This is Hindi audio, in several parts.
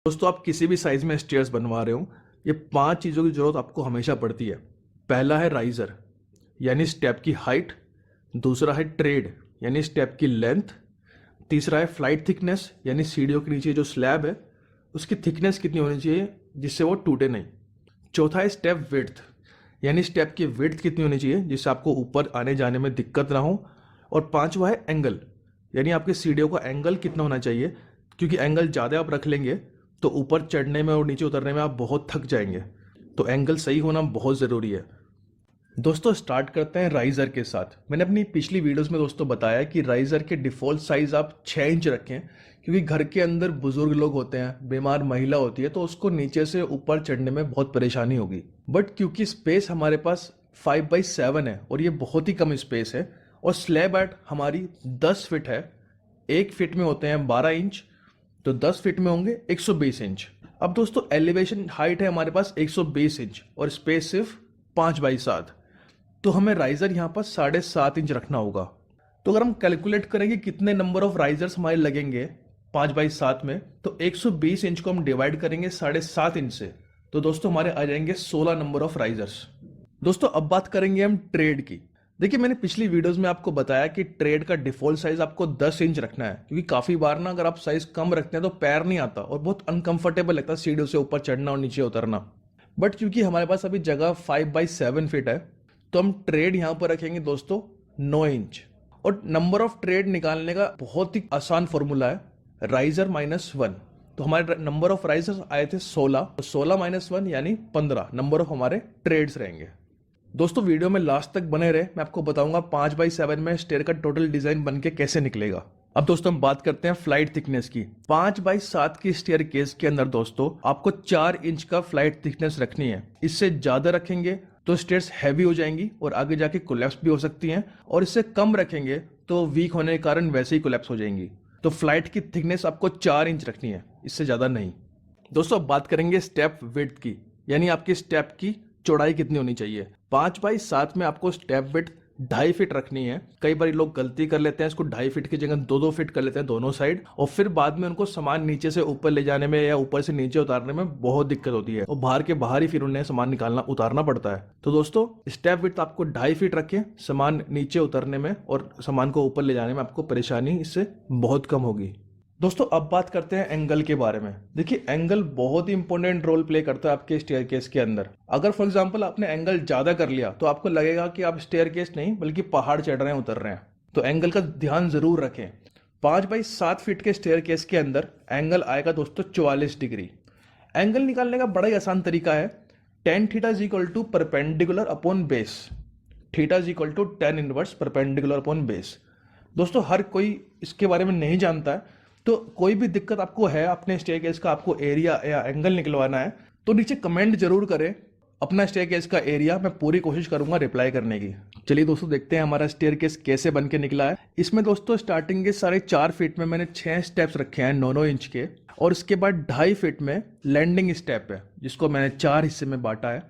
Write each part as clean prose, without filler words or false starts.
दोस्तों आप किसी भी साइज में स्टेयर्स बनवा रहे हो, ये 5 चीज़ों की ज़रूरत आपको हमेशा पड़ती है। पहला है राइज़र यानी स्टेप की हाइट, दूसरा है ट्रेड यानी स्टेप की लेंथ, तीसरा है फ्लाइट थिकनेस यानी सीढ़ियों के नीचे जो स्लैब है उसकी थिकनेस कितनी होनी चाहिए जिससे वो टूटे नहीं। चौथा है स्टेप विड्थ यानी स्टेप की विड्थ कितनी होनी चाहिए जिससे आपको ऊपर आने जाने में दिक्कत ना हो। और पांचवा है एंगल यानी आपके सीढ़ियों का एंगल कितना होना चाहिए, क्योंकि एंगल ज़्यादा आप रख लेंगे तो ऊपर चढ़ने में और नीचे उतरने में आप बहुत थक जाएंगे। तो एंगल सही होना बहुत ज़रूरी है। दोस्तों स्टार्ट करते हैं राइज़र के साथ। मैंने अपनी पिछली वीडियोस में दोस्तों बताया कि राइज़र के डिफ़ॉल्ट साइज़ आप 6 इंच रखें, क्योंकि घर के अंदर बुजुर्ग लोग होते हैं, बीमार महिला होती है, तो उसको नीचे से ऊपर चढ़ने में बहुत परेशानी होगी। बट क्योंकि स्पेस हमारे पास 5x7 है और ये बहुत ही कम स्पेस है और स्लैब हाइट हमारी 10 फिट है, 1 फिट में होते हैं 12 इंच, तो 10 फिट में होंगे 120 इंच। अब दोस्तों एलिवेशन हाइट है हमारे पास 120 इंच और स्पेस सिर्फ 5x7, तो हमें राइजर यहाँ पर 7.5 इंच रखना होगा। तो अगर हम कैलकुलेट करेंगे कितने नंबर ऑफ राइजर्स हमारे लगेंगे 5x7 में, तो 120 इंच को हम डिवाइड करेंगे 7.5 इंच से, तो दोस्तों हमारे आ जाएंगे 16 नंबर ऑफ राइजर्स। दोस्तों अब बात करेंगे हम ट्रेड की। देखिए मैंने पिछली वीडियोस में आपको बताया कि ट्रेड का डिफॉल्ट साइज आपको 10 इंच रखना है, क्योंकि काफी बार ना अगर आप साइज कम रखते हैं तो पैर नहीं आता और बहुत अनकंफर्टेबल लगता है सीढ़ियों से ऊपर चढ़ना और नीचे उतरना। बट क्योंकि हमारे पास अभी जगह 5x7 फिट है, तो हम ट्रेड यहाँ पर रखेंगे दोस्तों 9 इंच। और नंबर ऑफ ट्रेड निकालने का बहुत ही आसान फॉर्मूला है, राइजर -1। तो हमारे नंबर ऑफ राइजर्स आए थे 16, तो 16 - 1 यानी 15 नंबर ऑफ हमारे ट्रेड्स रहेंगे। दोस्तों वीडियो में लास्ट तक बने रहे, मैं आपको बताऊंगा 5x7 में स्टेयर का टोटल डिजाइन बन के कैसे निकलेगा। अब दोस्तों हम बात करते हैं फ्लाइट थिकनेस की। 5x7 की स्टेयर केस के अंदर दोस्तों आपको 4 इंच का फ्लाइट थिकनेस रखनी है। इससे ज्यादा रखेंगे तो स्टेयर्स हैवी हो जाएंगी और आगे जाके कोलैप्स भी हो सकती हैं, और इससे कम रखेंगे तो वीक होने के कारण वैसे ही कोलैप्स हो जाएंगी। तो फ्लाइट की थिकनेस आपको 4 इंच रखनी है, इससे ज्यादा नहीं। दोस्तों अब बात करेंगे स्टेप विड्थ की, यानी आपकी स्टेप की चौड़ाई कितनी होनी चाहिए। 5x7 में आपको स्टेप विड्थ 2.5 फीट रखनी है। कई बार लोग गलती कर लेते हैं, इसको 2.5 फीट की जगह 2-2 फीट कर लेते हैं दोनों साइड, और फिर बाद में उनको सामान नीचे से ऊपर ले जाने में या ऊपर से नीचे उतारने में बहुत दिक्कत होती है और बाहर के बाहर ही फिर उन्हें सामान निकालना उतारना पड़ता है। तो दोस्तों स्टेप विड्थ आपको 2.5 फीट रखें, सामान नीचे उतरने में और सामान को ऊपर ले जाने में आपको परेशानी इससे बहुत कम होगी। दोस्तों अब बात करते हैं एंगल के बारे में। देखिए एंगल बहुत ही इंपॉर्टेंट रोल प्ले करता है आपके स्टेयरकेस के अंदर। अगर फॉर एग्जांपल आपने एंगल ज्यादा कर लिया तो आपको लगेगा कि आप स्टेयरकेस नहीं बल्कि पहाड़ चढ़ रहे हैं, उतर रहे हैं। तो एंगल का ध्यान जरूर रखें। 5x7 फीट के स्टेयरकेस के अंदर एंगल आएगा दोस्तों 44 डिग्री। एंगल निकालने का बड़ा ही आसान तरीका है, tan theta is equal to perpendicular upon base. Theta is equal to tan inverse perpendicular upon base. दोस्तों हर कोई इसके बारे में नहीं जानता है, तो कोई भी दिक्कत आपको है अपने स्टेयरकेस का, आपको एरिया या एंगल निकलवाना है, तो नीचे कमेंट जरूर करें अपना स्टेयरकेस का एरिया, मैं पूरी कोशिश करूंगा रिप्लाई करने की। चलिए दोस्तों देखते हैं हमारा स्टेयरकेस कैसे बन के निकला है। इसमें दोस्तों स्टार्टिंग के 4.5 फीट में मैंने 6 स्टेप्स रखे हैं 9-9 इंच के, और उसके बाद 2.5 फीट में लैंडिंग स्टेप है जिसको मैंने 4 हिस्से में बांटा है।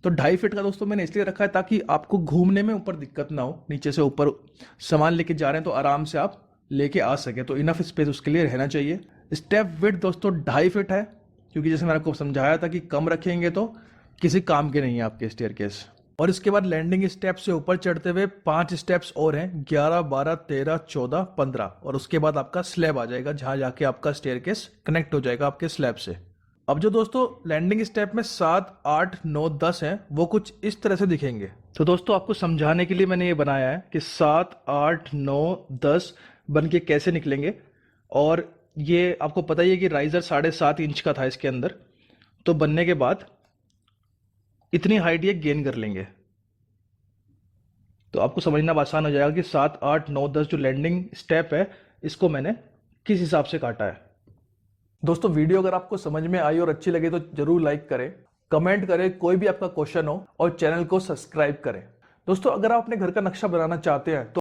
तो 2.5 फीट का दोस्तों मैंने इसलिए रखा है ताकि आपको घूमने में ऊपर दिक्कत ना हो, नीचे से ऊपर सामान लेके जा रहे हैं तो आराम से आप लेके आ सके, तो इनफ स्पेस उसके लिए रहना चाहिए। स्टेप विड्थ दोस्तों 2.5 फीट है, क्योंकि जैसे मैंने आपको समझाया था कि कम रखेंगे तो किसी काम के नहीं है आपके स्टेयरकेस। और इसके बाद लैंडिंग स्टेप से ऊपर चढ़ते हुए 5 स्टेप्स और हैं, 11, 12, 13, 14, 15, और उसके बाद आपका स्लैब आ जाएगा जहां जाके आपका स्टेयरकेस कनेक्ट हो जाएगा आपके स्लैब से। अब जो दोस्तों लैंडिंग स्टेप में 7, 8, 9, 10 हैं वो कुछ इस तरह से दिखेंगे। तो दोस्तों आपको समझाने के लिए मैंने ये बनाया है कि 7, 8, 9, 10 बन के कैसे निकलेंगे। और ये आपको पता ही है कि राइजर 7.5 इंच का था इसके अंदर, तो बनने के बाद इतनी हाइट ये गेन कर लेंगे। तो आपको समझना आसान हो जाएगा कि 7, 8, 9, 10 जो लैंडिंग स्टेप है इसको मैंने किस हिसाब से काटा है। दोस्तों वीडियो अगर आपको समझ में आई और अच्छी लगे तो जरूर लाइक करें, कमेंट करें कोई भी आपका क्वेश्चन हो, और चैनल को सब्सक्राइब करें। दोस्तों अगर आप अपने घर का नक्शा बनाना चाहते हैं तो